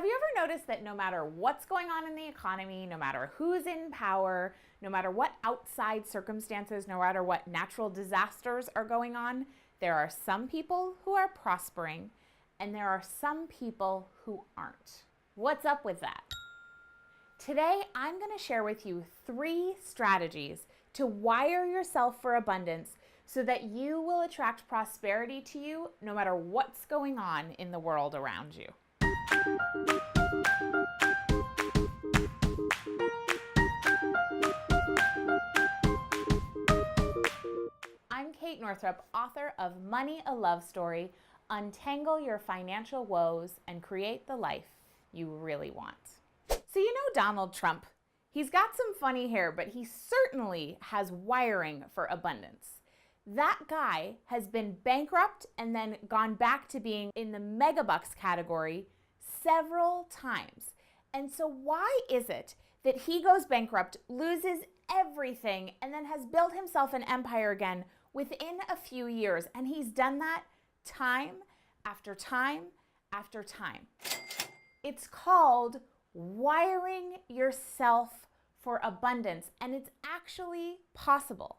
you ever noticed that no matter what's going on in the economy, no matter who's in power, no matter what outside circumstances, no matter what natural disasters are going on, there are some people who are prospering and there are some people who aren't? What's up with that? Today, I'm going to share with you 3 strategies to wire yourself for abundance so that you will attract prosperity to you no matter what's going on in the world around you. I'm Kate Northrup, author of Money: A Love Story, Untangle Your Financial Woes and Create the Life You Really Want. So you know Donald Trump. He's got some funny hair, but he certainly has wiring for abundance. That guy has been bankrupt and then gone back to being in the megabucks category several times. And so why is it that he goes bankrupt, loses everything, and then has built himself an empire again within a few years? And he's done that time after time after time. It's called wiring yourself for abundance, and it's actually possible.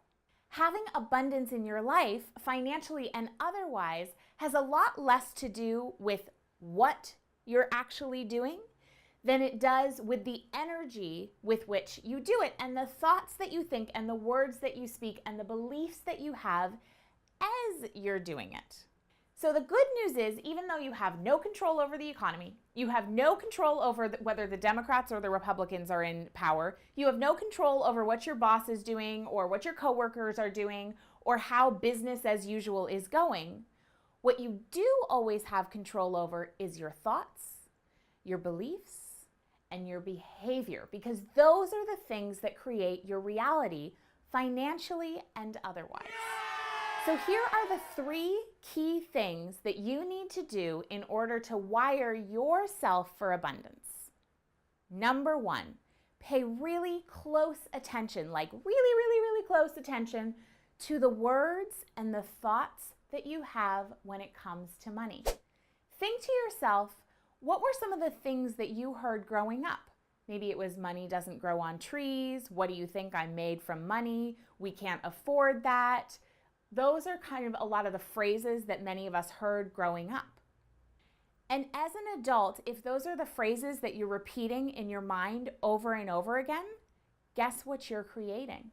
Having abundance in your life, financially and otherwise, has a lot less to do with what you're actually doing than it does with the energy with which you do it, and the thoughts that you think, and the words that you speak, and the beliefs that you have as you're doing it. So the good news is, even though you have no control over the economy, you have no control over whether the Democrats or the Republicans are in power, you have no control over what your boss is doing or what your coworkers are doing or how business as usual is going, what you do always have control over is your thoughts, your beliefs, and your behavior, because those are the things that create your reality financially and otherwise. So here are the 3 key things that you need to do in order to wire yourself for abundance. Number 1, pay really close attention, like really close attention to the words and the thoughts that you have when it comes to money. Think to yourself, what were some of the things that you heard growing up? Maybe it was money doesn't grow on trees. What do you think? I'm made from money. We can't afford that. Those are kind of a lot of the phrases that many of us heard growing up. And as an adult, if those are the phrases that you're repeating in your mind over and over again, guess what you're creating?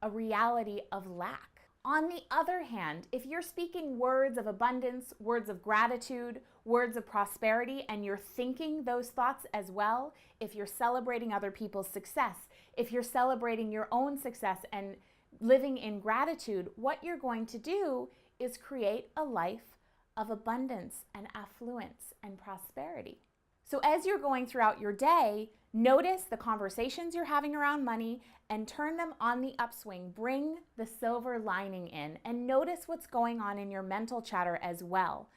A reality of lack. On the other hand, if you're speaking words of abundance, words of gratitude, words of prosperity, and you're thinking those thoughts as well, if you're celebrating other people's success, if you're celebrating your own success and living in gratitude, what you're going to do is create a life of abundance and affluence and prosperity. So as you're going throughout your day, notice the conversations you're having around money and turn them on the upswing. Bring the silver lining in and notice what's going on in your mental chatter as well.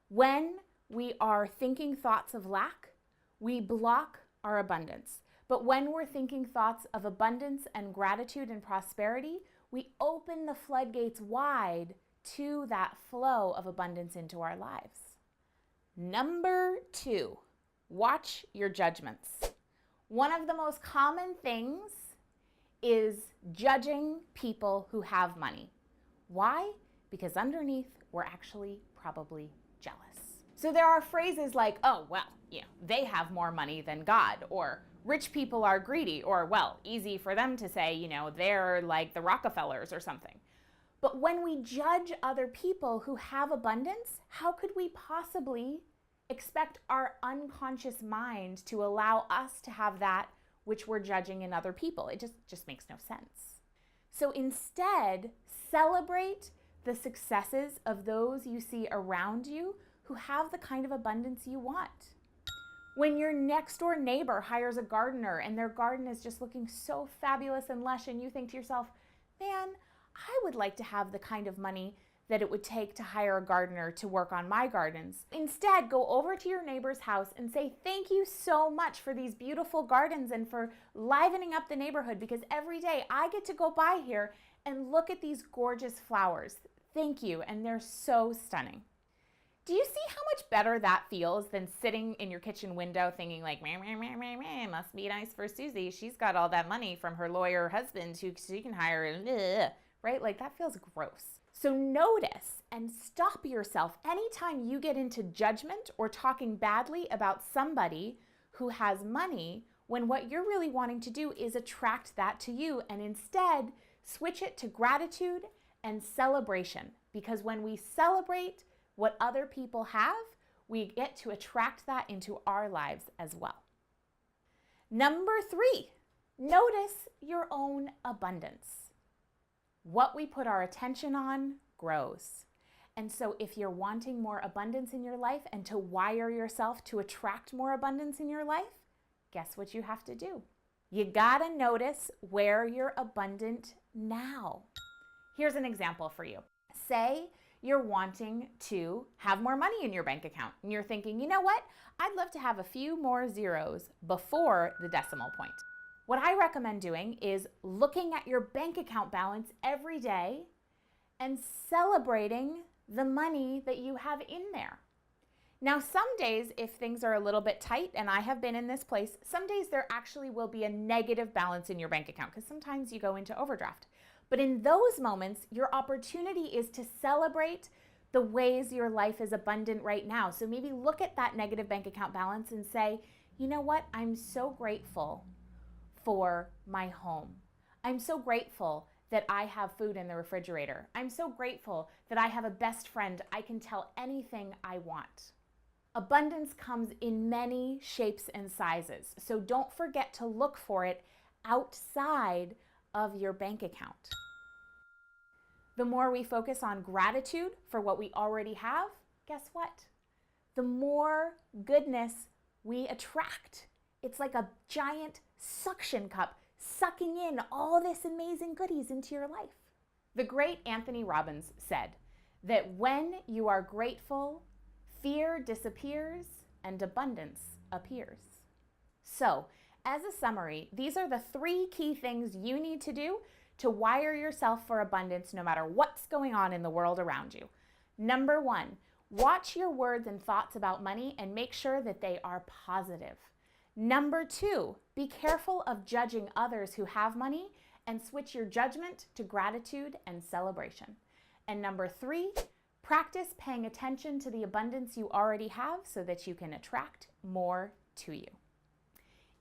When we are thinking thoughts of lack, we block our abundance. But when we're thinking thoughts of abundance and gratitude and prosperity, we open the floodgates wide to that flow of abundance into our lives. Number 2, watch your judgments. One of the most common things is judging people who have money. Why? Because underneath, we're actually probably jealous. So there are phrases like, oh, well, they have more money than God, or rich people are greedy, or, well, easy for them to say, they're like the Rockefellers or something. But when we judge other people who have abundance, how could we possibly expect our unconscious mind to allow us to have that which we're judging in other people? It just makes no sense. So instead, celebrate the successes of those you see around you who have the kind of abundance you want. When your next door neighbor hires a gardener and their garden is just looking so fabulous and lush, and you think to yourself, man, I would like to have the kind of money that it would take to hire a gardener to work on my gardens. Instead, go over to your neighbor's house and say, thank you so much for these beautiful gardens and for livening up the neighborhood, because every day I get to go by here and look at these gorgeous flowers. Thank you, and they're so stunning. Do you see how much better that feels than sitting in your kitchen window thinking like, meh, meh, meh, meh, meh, must be nice for Susie. She's got all that money from her lawyer husband who she can hire, right? Like that feels gross. So notice and stop yourself anytime you get into judgment or talking badly about somebody who has money, when what you're really wanting to do is attract that to you, and instead switch it to gratitude and celebration. Because when we celebrate what other people have, we get to attract that into our lives as well. Number 3, notice your own abundance. What we put our attention on grows. And so if you're wanting more abundance in your life and to wire yourself to attract more abundance in your life, guess what you have to do? You gotta notice where you're abundant now. Here's an example for you. Say you're wanting to have more money in your bank account and you're thinking, you know what? I'd love to have a few more zeros before the decimal point. What I recommend doing is looking at your bank account balance every day and celebrating the money that you have in there. Now, some days, if things are a little bit tight, and I have been in this place, some days there actually will be a negative balance in your bank account because sometimes you go into overdraft. But in those moments, your opportunity is to celebrate the ways your life is abundant right now. So maybe look at that negative bank account balance and say, you know what? I'm so grateful for my home. I'm so grateful that I have food in the refrigerator. I'm so grateful that I have a best friend I can tell anything I want. Abundance comes in many shapes and sizes, so don't forget to look for it outside of your bank account. The more we focus on gratitude for what we already have, guess what? The more goodness we attract. It's like a giant suction cup sucking in all this amazing goodies into your life. The great Anthony Robbins said that when you are grateful, fear disappears and abundance appears. So, as a summary, these are the 3 key things you need to do to wire yourself for abundance no matter what's going on in the world around you. Number 1, watch your words and thoughts about money and make sure that they are positive. Number 2, be careful of judging others who have money and switch your judgment to gratitude and celebration. And number 3, practice paying attention to the abundance you already have so that you can attract more to you.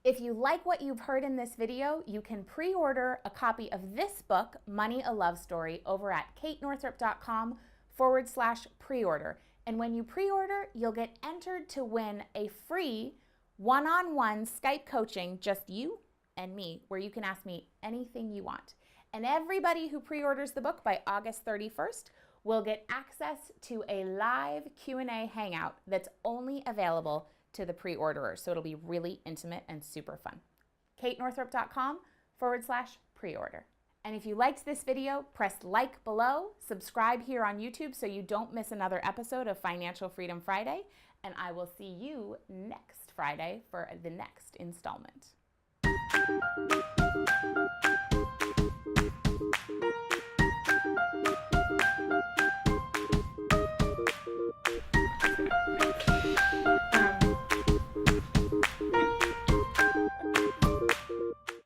If you like what you've heard in this video, you can pre-order a copy of this book, Money, a Love Story, over at katenorthrup.com/pre-order. And when you pre-order, you'll get entered to win a free one-on-one Skype coaching, just you and me, where you can ask me anything you want. And everybody who pre-orders the book by August 31st will get access to a live Q&A hangout that's only available to the pre-orderers. So it'll be really intimate and super fun. katenorthrup.com/pre-order. And if you liked this video, press like below, subscribe here on YouTube so you don't miss another episode of Financial Freedom Friday, and I will see you next Friday for the next installment.